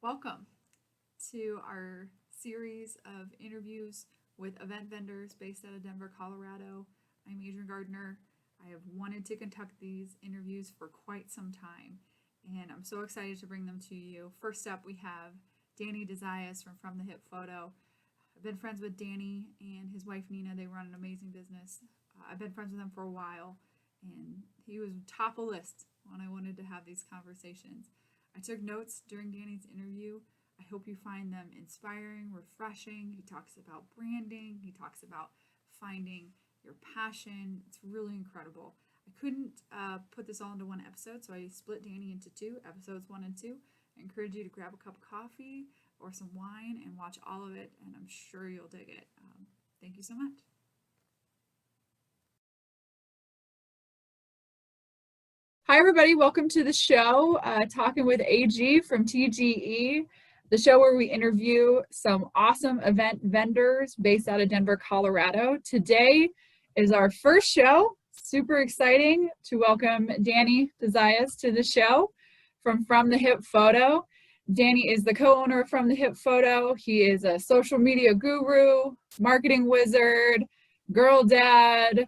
Welcome to our series of interviews with event vendors based out of Denver, Colorado. I'm Adrian Gardner. I have wanted to conduct these interviews for quite some time, and I'm so excited to bring them to you. First up, we have Danny de Zayas from the Hip Photo. I've been friends with Danny and his wife Nina. They run an amazing business. I've been friends with them for a while, and he was top of the list when I wanted to have these conversations. I took notes during Danny's interview. I hope you find them inspiring, refreshing. He talks about branding, he talks about finding your passion. It's really incredible. I couldn't put this all into one episode, so I split Danny into two, episodes 1 and 2. I encourage you to grab a cup of coffee or some wine and watch all of it, and I'm sure you'll dig it. Thank you so much. Hi, everybody. Welcome to the show, Talking with AG from TGE, the show where we interview some awesome event vendors based out of Denver, Colorado. Today is our first show. Super exciting to welcome Danny de Zayas to the show from the Hip Photo. Danny is the co-owner of From the Hip Photo. He is a social media guru, marketing wizard, girl dad,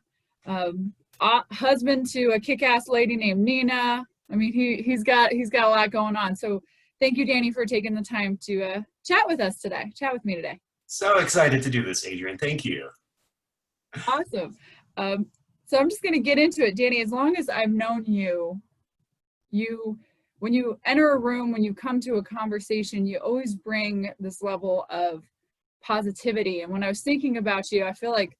husband to a kick-ass lady named Nina. I mean, he's got a lot going on. So thank you, Danny, for taking the time to chat with me today. So excited to do this, Adrian. Thank you. Awesome. So I'm just going to get into it, Danny. As long as I've known you, when you enter a room, when you come to a conversation, you always bring this level of positivity. And when I was thinking about you, I feel like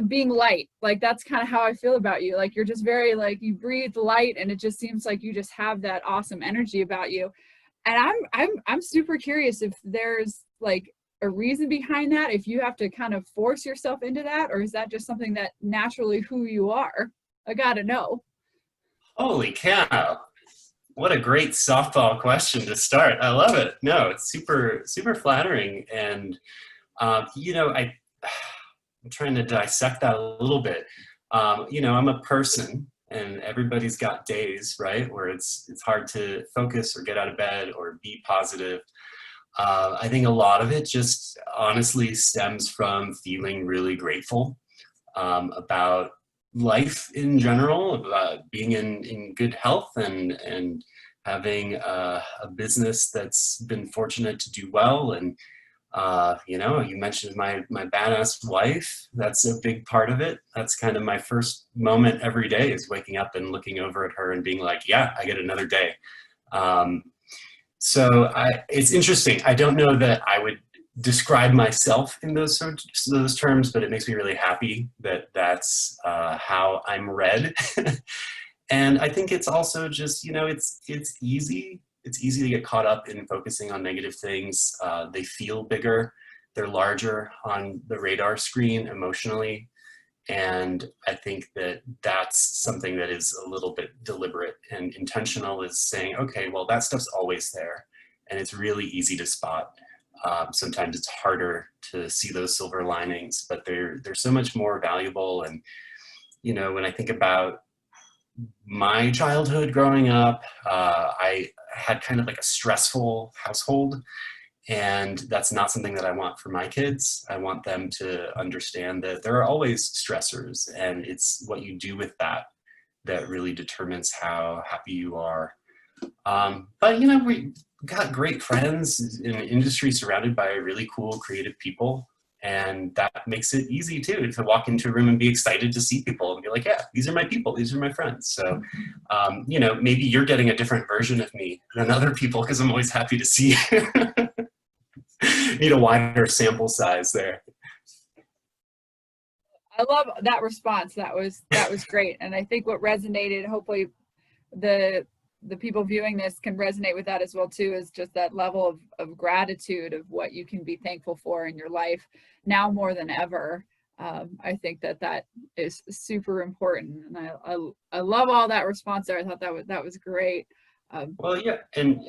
being light, like that's kind of how I feel about you. Like you're just very, like, you breathe light, and it just seems like you just have that awesome energy about you. And I'm super curious if there's like a reason behind that, if you have to kind of force yourself into that, or is that just something that naturally who you are? I gotta know. Holy cow. What a great softball question to start. I love it. No, it's super, super flattering. And, I'm trying to dissect that a little bit. I'm a person, and everybody's got days, right, where it's hard to focus or get out of bed or be positive. I think a lot of it just honestly stems from feeling really grateful about life in general, about being in good health and having a business that's been fortunate to do well. And you mentioned my badass wife. That's a big part of it. That's kind of my first moment every day, is waking up and looking over at her and being like, yeah, I get another day. It's interesting. I don't know that I would describe myself in those terms, but it makes me really happy that that's how I'm read. And I think it's also just, it's easy. It's easy to get caught up in focusing on negative things. They feel bigger. They're larger on the radar screen emotionally. And I think that that's something that is a little bit deliberate and intentional, is saying, okay, well, that stuff's always there, and it's really easy to spot. Sometimes it's harder to see those silver linings, but they're so much more valuable. And, when I think about my childhood growing up, I had kind of like a stressful household, and that's not something that I want for my kids. I want them to understand that there are always stressors, and it's what you do with that really determines how happy you are. But we got great friends in an industry surrounded by really cool, creative people. And that makes it easy too, to walk into a room and be excited to see people and be like, yeah, these are my people, these are my friends. So, maybe you're getting a different version of me than other people, because I'm always happy to see you. Need a wider sample size there. I love that response. That was great. And I think what resonated, hopefully the people viewing this can resonate with that as well too, is just that level of gratitude of what you can be thankful for in your life now more than ever. I think that is super important, and I love all that response there. I thought that was great. Well, yeah, and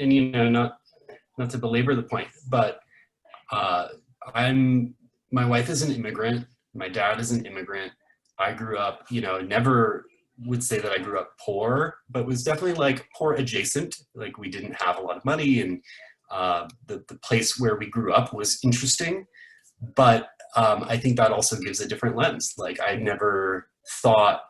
not to belabor the point, but my wife is an immigrant. My dad is an immigrant. I grew up, never would say that I grew up poor, but was definitely like poor adjacent. Like, we didn't have a lot of money, and The place where we grew up was interesting, but I think that also gives a different lens. Like I never thought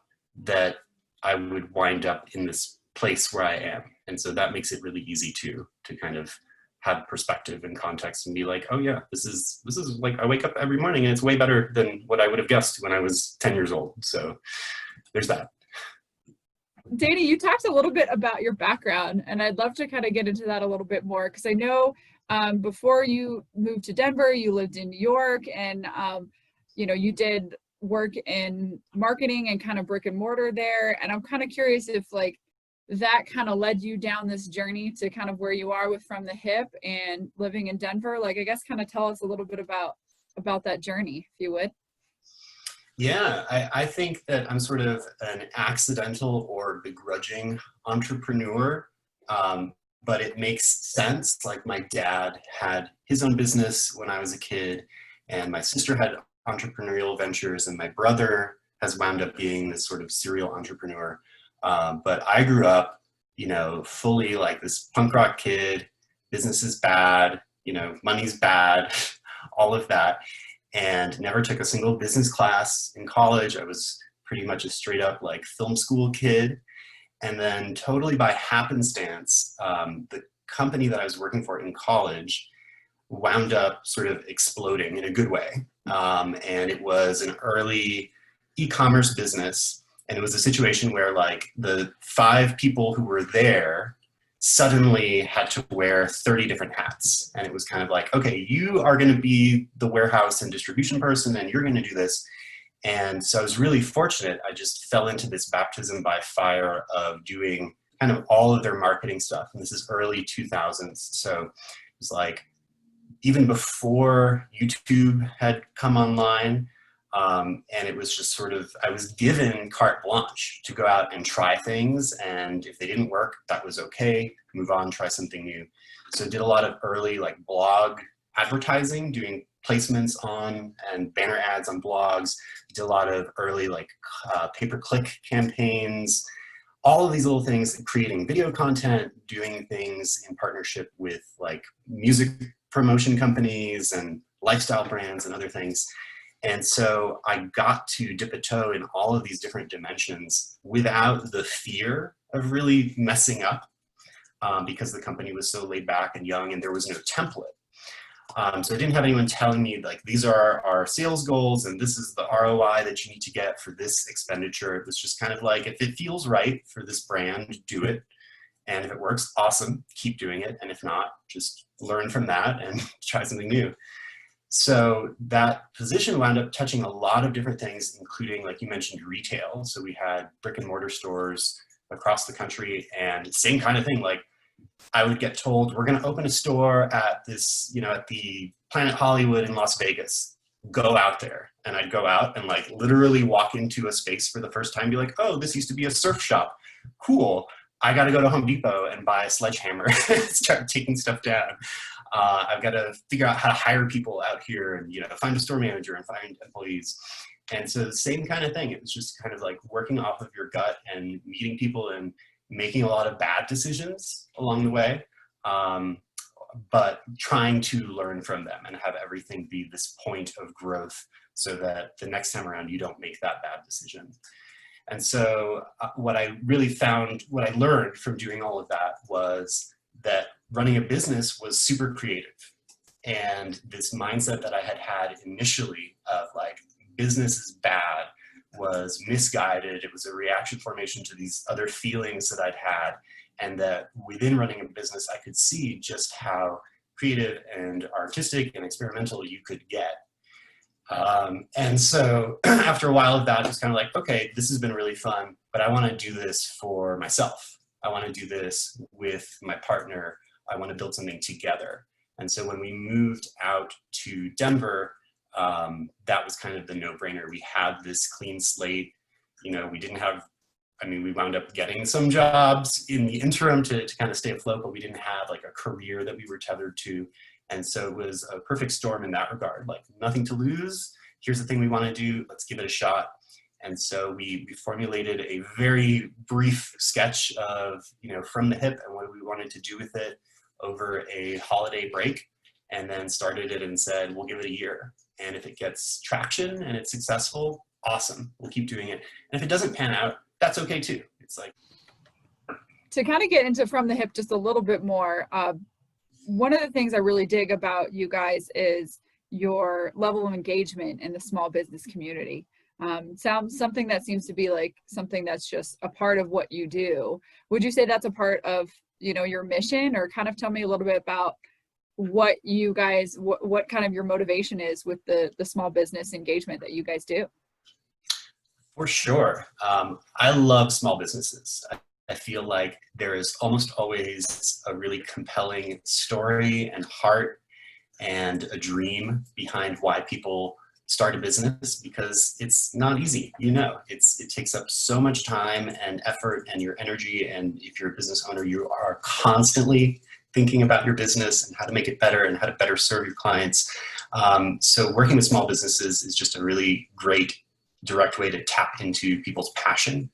that I would wind up in this place where I am. And so that makes it really easy to kind of have perspective and context and be like, oh yeah, this is like I wake up every morning and it's way better than what I would have guessed when I was 10 years old. So there's that. Danny, you talked a little bit about your background, and I'd love to kind of get into that a little bit more because I know before you moved to Denver, you lived in New York, and you did work in marketing and kind of brick and mortar there. And I'm kind of curious if like that kind of led you down this journey to kind of where you are with From the Hip and living in Denver. Like, I guess kind of tell us a little bit about that journey, if you would. Yeah, I think that I'm sort of an accidental or begrudging entrepreneur, but it makes sense. Like my dad had his own business when I was a kid, and my sister had entrepreneurial ventures, and my brother has wound up being this sort of serial entrepreneur. But I grew up, fully like this punk rock kid, business is bad, money's bad, all of that, and never took a single business class in college. I was pretty much a straight up like film school kid. And then totally by happenstance, the company that I was working for in college wound up sort of exploding in a good way. And it was an early e-commerce business. And it was a situation where like the 5 people who were there suddenly had to wear 30 different hats. And it was kind of like, okay, you are going to be the warehouse and distribution person, and you're going to do this. And so I was really fortunate. I just fell into this baptism by fire of doing kind of all of their marketing stuff. And this is early 2000s. So it was like, even before YouTube had come online, and it was just sort of, I was given carte blanche to go out and try things. And if they didn't work, that was okay. Move on, try something new. So I did a lot of early like blog advertising, doing placements on and banner ads on blogs. Did a lot of early like pay-per-click campaigns, all of these little things, creating video content, doing things in partnership with like music promotion companies and lifestyle brands and other things. And so I got to dip a toe in all of these different dimensions without the fear of really messing up, because the company was so laid back and young and there was no template. So I didn't have anyone telling me like, these are our sales goals and this is the ROI that you need to get for this expenditure. It was just kind of like, if it feels right for this brand, do it. And if it works, awesome, keep doing it. And if not, just learn from that and try something new. So that position wound up touching a lot of different things, including, like you mentioned, retail. So we had brick and mortar stores across the country, and same kind of thing. Like I would get told, we're going to open a store at this, at the Planet Hollywood in Las Vegas. Go out there. And I'd go out and like literally walk into a space for the first time, be like, oh, this used to be a surf shop. Cool. I got to go to Home Depot and buy a sledgehammer and start taking stuff down. I've got to figure out how to hire people out here and, find a store manager and find employees. And so the same kind of thing. It was just kind of like working off of your gut and meeting people and making a lot of bad decisions along the way, but trying to learn from them and have everything be this point of growth so that the next time around you don't make that bad decision. And so what I learned from doing all of that was that running a business was super creative. And this mindset that I had had initially of like, business is bad was misguided. It was a reaction formation to these other feelings that I'd had. And that within running a business, I could see just how creative and artistic and experimental you could get. And so after a while of that, it was kind of like, okay, this has been really fun, but I want to do this for myself. I want to do this with my partner. I want to build something together. And so when we moved out to Denver, that was kind of the no-brainer. We had this clean slate. We wound up getting some jobs in the interim to kind of stay afloat, but we didn't have like a career that we were tethered to. And so it was a perfect storm in that regard, like nothing to lose. Here's the thing we want to do. Let's give it a shot. And so we formulated a very brief sketch of, From the Hip and what we wanted to do with it. over a holiday break, and then started it and said, we'll give it a year. And if it gets traction and it's successful, awesome, we'll keep doing it. And if it doesn't pan out, that's okay too. It's like, to kind of get into From the Hip just a little bit more, one of the things I really dig about you guys is your level of engagement in the small business community. Sounds something that seems to be like something that's just a part of what you do. Would you say that's a part of, you know, your mission, or kind of tell me a little bit about what you guys, what kind of your motivation is with the small business engagement that you guys do? for sure. I love small businesses. I feel like there is almost always a really compelling story and heart and a dream behind why people start a business, because it's not easy. You know, it takes up so much time and effort and your energy. And if you're a business owner, you are constantly thinking about your business and how to make it better and how to better serve your clients. So working with small businesses is just a really great direct way to tap into people's passion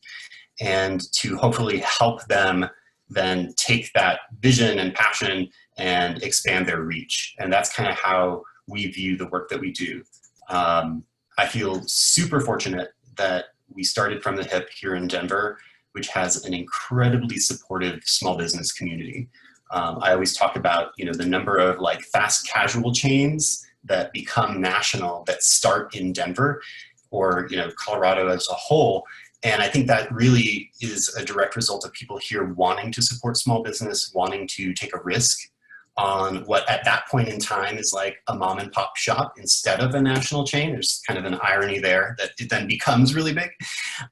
and to hopefully help them then take that vision and passion and expand their reach. And that's kind of how we view the work that we do. I feel super fortunate that we started From the Hip here in Denver, which has an incredibly supportive small business community. I always talk about, you know, the number of like fast casual chains that become national that start in Denver, or, you know, Colorado as a whole. And I think that really is a direct result of people here wanting to support small business, wanting to take a risk on what at that point in time is like a mom and pop shop instead of a national chain. There's kind of an irony there that it then becomes really big.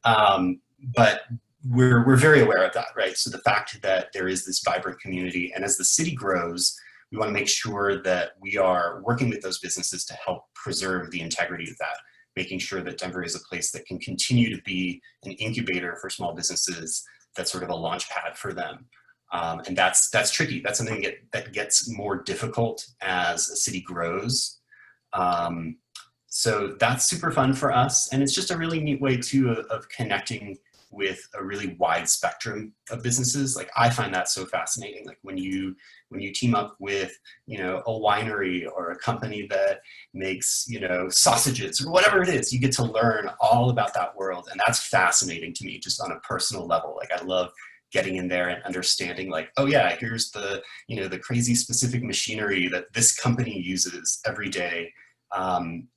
But we're very aware of that, right? So the fact that there is this vibrant community, and as the city grows, we want to make sure that we are working with those businesses to help preserve the integrity of that, making sure that Denver is a place that can continue to be an incubator for small businesses, that's sort of a launch pad for them. And that's tricky. That's something that gets more difficult as a city grows. So that's super fun for us. And it's just a really neat way too of connecting with a really wide spectrum of businesses. Like I find that so fascinating. Like when you team up with, you know, a winery or a company that makes, you know, sausages or whatever it is, you get to learn all about that world. And that's fascinating to me just on a personal level. Like I love getting in there and understanding like, oh yeah, here's the, you know, the crazy specific machinery that this company uses every day.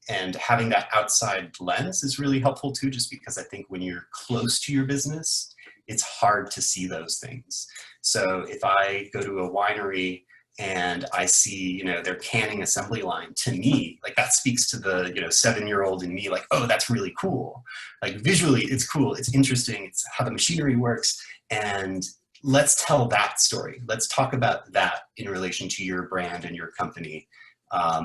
And having that outside lens is really helpful too, just because I think when you're close to your business, it's hard to see those things. So if I go to a winery and I see, you know, their canning assembly line, to me, like that speaks to the, you know, 7-year-old in me, like, oh, that's really cool. Like visually, it's cool, it's interesting, it's how the machinery works. And let's tell that story. Let's talk about that in relation to your brand and your company.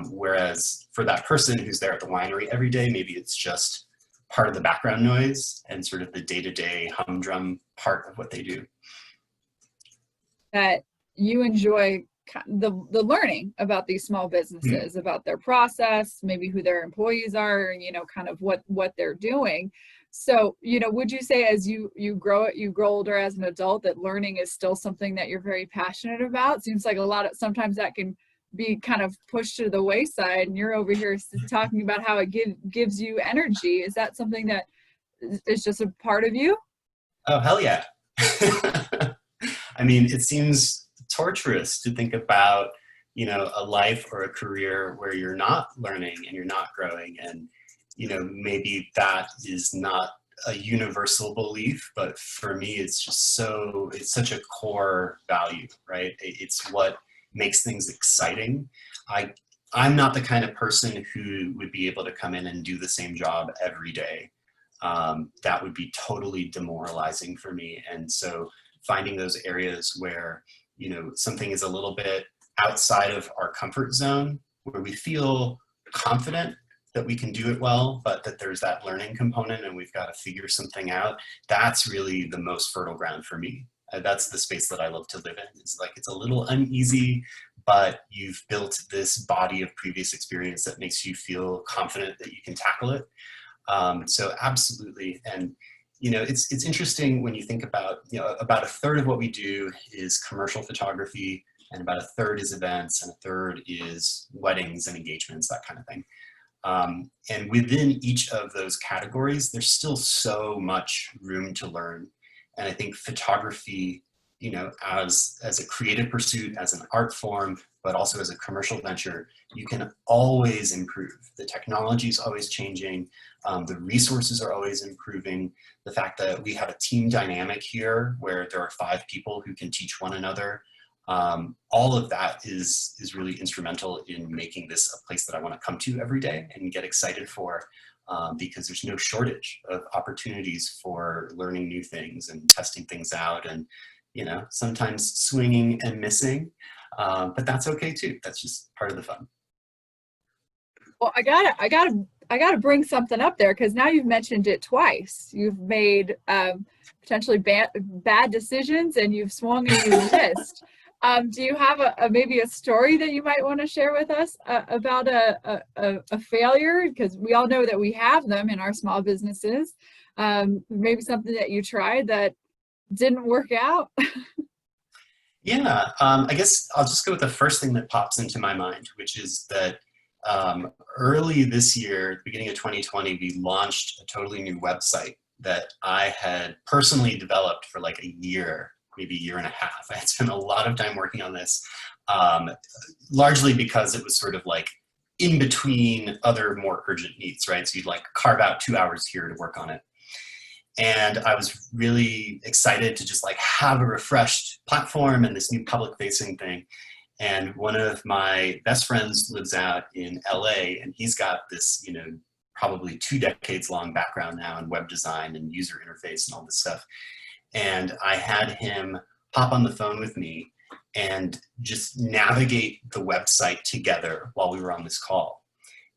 Whereas for that person who's there at the winery every day, maybe it's just part of the background noise and sort of the day-to-day humdrum part of what they do. That you enjoy the learning about these small businesses, about their process, maybe who their employees are, you know, kind of what they're doing. So, you know, would you say as you grow older as an adult, that learning is still something that you're very passionate about? Seems like sometimes that can be kind of pushed to the wayside, and you're over here talking about how it gives you energy. Is that something that is just a part of you? Oh, hell yeah. I mean, it seems torturous to think about, you know, a life or a career where you're not learning and you're not growing. And, you know, maybe that is not a universal belief, but for me, it's such a core value, right? It's what makes things exciting. I'm not the kind of person who would be able to come in and do the same job every day. That would be totally demoralizing for me. And so finding those areas where, you know, something is a little bit outside of our comfort zone, where we feel confident that we can do it well, but that there's that learning component and we've got to figure something out, that's really the most fertile ground for me. That's the space that I love to live in. It's like, it's a little uneasy, but you've built this body of previous experience that makes you feel confident that you can tackle it. So absolutely. And, you know, it's interesting when you think about, you know, about a third of what we do is commercial photography. and about a third is events, and a third is weddings and engagements, that kind of thing. And within each of those categories, there's still so much room to learn. And I think photography, you know, as a creative pursuit, as an art form, but also as a commercial venture, you can always improve. The technology is always changing. The resources are always improving. The fact that we have a team dynamic here where there are 5 people who can teach one another, all of that is really instrumental in making this a place that I want to come to every day and get excited for, because there's no shortage of opportunities for learning new things and testing things out, and, you know, sometimes swinging and missing, but that's okay too. That's just part of the fun. Well, I gotta bring something up there, because now you've mentioned it twice. You've made potentially bad decisions, and you've swung and you missed. Do you have maybe a story that you might want to share with us about a failure? Because we all know that we have them in our small businesses. Maybe something that you tried that didn't work out. Yeah, I guess I'll just go with the first thing that pops into my mind, which is that early this year, beginning of 2020, we launched a totally new website that I had personally developed for like a year, maybe a year and a half. I had spent a lot of time working on this, largely because it was sort of like in between other more urgent needs, right? So you'd like carve out 2 hours here to work on it. And I was really excited to just like have a refreshed platform and this new public facing thing. And one of my best friends lives out in LA, and he's got this, you know, probably 2 decades long background now in web design and user interface and all this stuff. And I had him hop on the phone with me and just navigate the website together while we were on this call.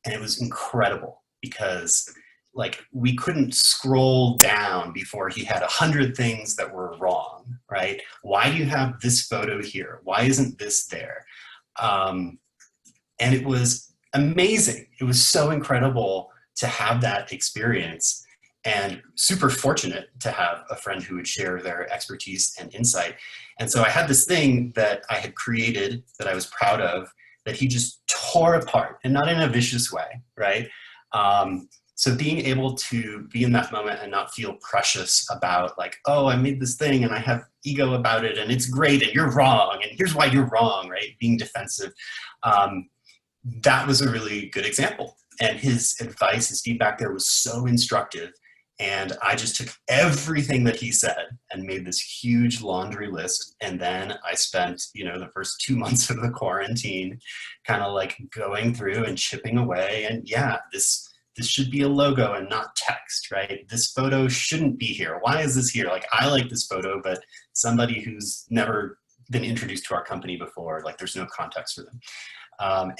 And it was incredible because like we couldn't scroll down before he had 100 things that were wrong, right? Why do you have this photo here? Why isn't this there? And it was amazing. It was so incredible to have that experience, and super fortunate to have a friend who would share their expertise and insight. And so I had this thing that I had created that I was proud of that he just tore apart, and not in a vicious way, right? So being able to be in that moment and not feel precious about like, oh, I made this thing and I have ego about it and it's great and you're wrong and here's why you're wrong, right? Being defensive. That was a really good example. And his advice, his feedback there was so instructive. And I just took everything that he said and made this huge laundry list. And then I spent, you know, the first 2 months of the quarantine kind of like going through and chipping away. And yeah, this should be a logo and not text, right? This photo shouldn't be here. Why is this here? Like, I like this photo, but somebody who's never been introduced to our company before, like there's no context for them.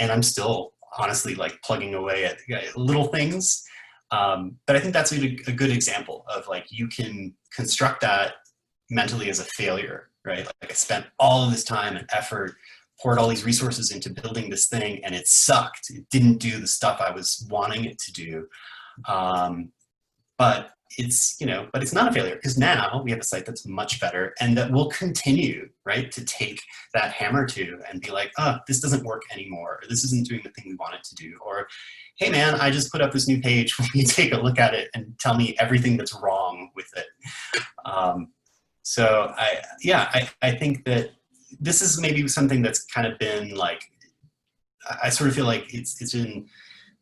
And I'm still honestly like plugging away at little things. But I think that's a good example of like, you can construct that mentally as a failure, right? Like I spent all of this time and effort, poured all these resources into building this thing and it sucked. It didn't do the stuff I was wanting it to do. But it's, you know, but it's not a failure because now we have a site that's much better and that will continue, right, to take that hammer to and be like, oh, this doesn't work anymore. Or this isn't doing the thing we want it to do. Or, hey man, I just put up this new page. Will you take a look at it and tell me everything that's wrong with it? So I think that this is maybe something that's kind of been like, I sort of feel like it's in,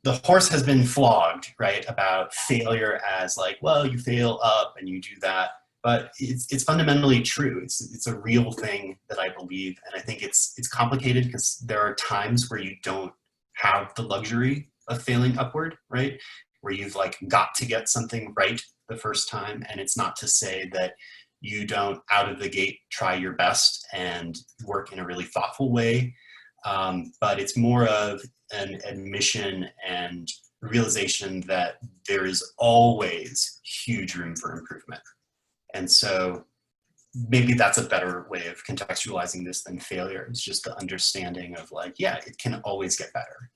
the horse has been flogged, right, about failure as like, well, you fail up and you do that. But it's fundamentally true. It's a real thing that I believe. And I think it's complicated because there are times where you don't have the luxury of failing upward, right? Where you've like got to get something right the first time. And it's not to say that you don't out of the gate try your best and work in a really thoughtful way. But it's more of an admission and realization that there is always huge room for improvement. And so maybe that's a better way of contextualizing this than failure. It's just the understanding of like, yeah, it can always get better.